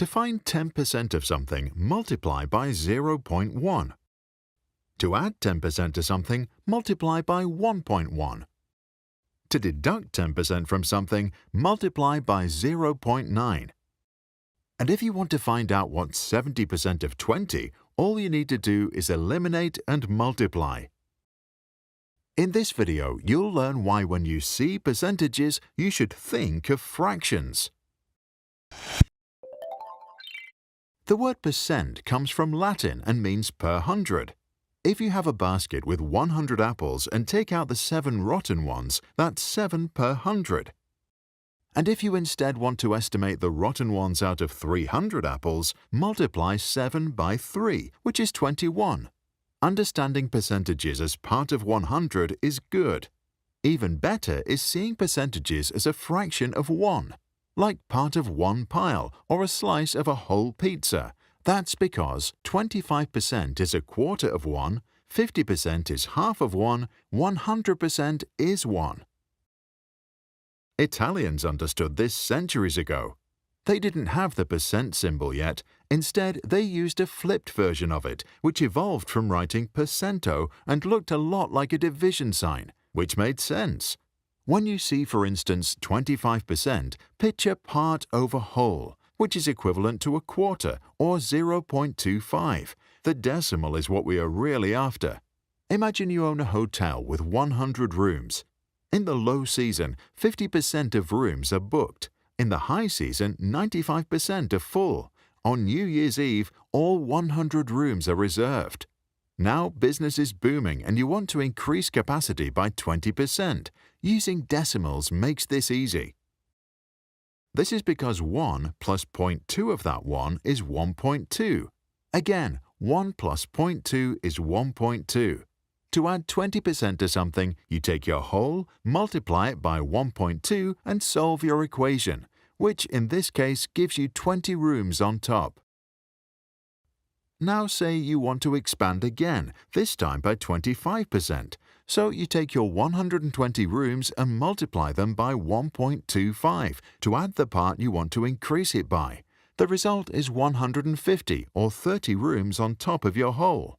To find 10% of something, multiply by 0.1. To add 10% to something, multiply by 1.1. To deduct 10% from something, multiply by 0.9. And if you want to find out what's 70% of 20, all you need to do is eliminate and multiply. In this video, you'll learn why when you see percentages, you should think of fractions. The word percent comes from Latin and means per hundred. If you have a basket with 100 apples and take out the 7 rotten ones, that's 7 per 100. And if you instead want to estimate the rotten ones out of 300 apples, multiply 7 by 3, which is 21. Understanding percentages as part of 100 is good. Even better is seeing percentages as a fraction of 1, like part of 1 pile or a slice of a whole pizza. That's because 25% is a quarter of 1, 50% is half of 1, 100% is 1. Italians understood this centuries ago. They didn't have the percent symbol yet. Instead, they used a flipped version of it, which evolved from writing percento and looked a lot like a division sign, which made sense. When you see, for instance, 25%, picture part over whole, which is equivalent to a quarter, or 0.25. The decimal is what we are really after. Imagine you own a hotel with 100 rooms. In the low season, 50% of rooms are booked. In the high season, 95% are full. On New Year's Eve, all 100 rooms are reserved. Now business is booming and you want to increase capacity by 20%. Using decimals makes this easy. This is because 1 plus 0.2 of that 1 is 1.2. Again, 1 plus 0.2 is 1.2. To add 20% to something, you take your whole, multiply it by 1.2 and solve your equation, which in this case gives you 20 rooms on top. Now say you want to expand again, this time by 25%. So you take your 120 rooms and multiply them by 1.25 to add the part you want to increase it by. The result is 150 or 30 rooms on top of your whole.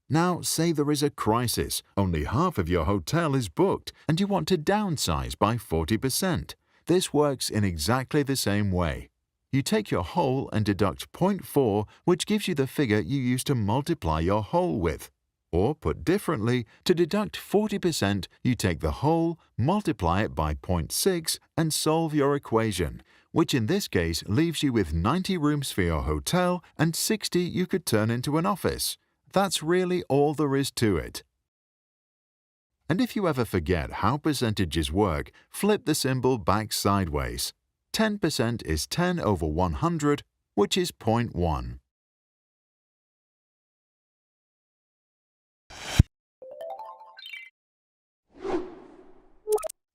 Now say there is a crisis, only half of your hotel is booked and you want to downsize by 40%. This works in exactly the same way. You take your whole and deduct 0.4, which gives you the figure you used to multiply your whole with. Or put differently, to deduct 40%, you take the whole, multiply it by 0.6 and solve your equation, which in this case leaves you with 90 rooms for your hotel and 60 you could turn into an office. That's really all there is to it. And if you ever forget how percentages work, flip the symbol back sideways. 10% is 10 over 100, which is 0.1.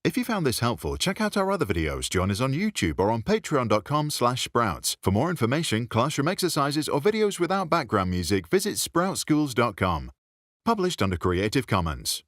If you found this helpful, check out our other videos. Join us on YouTube or on patreon.com/sprouts. For more information, classroom exercises, or videos without background music, visit sproutschools.com. Published under Creative Commons.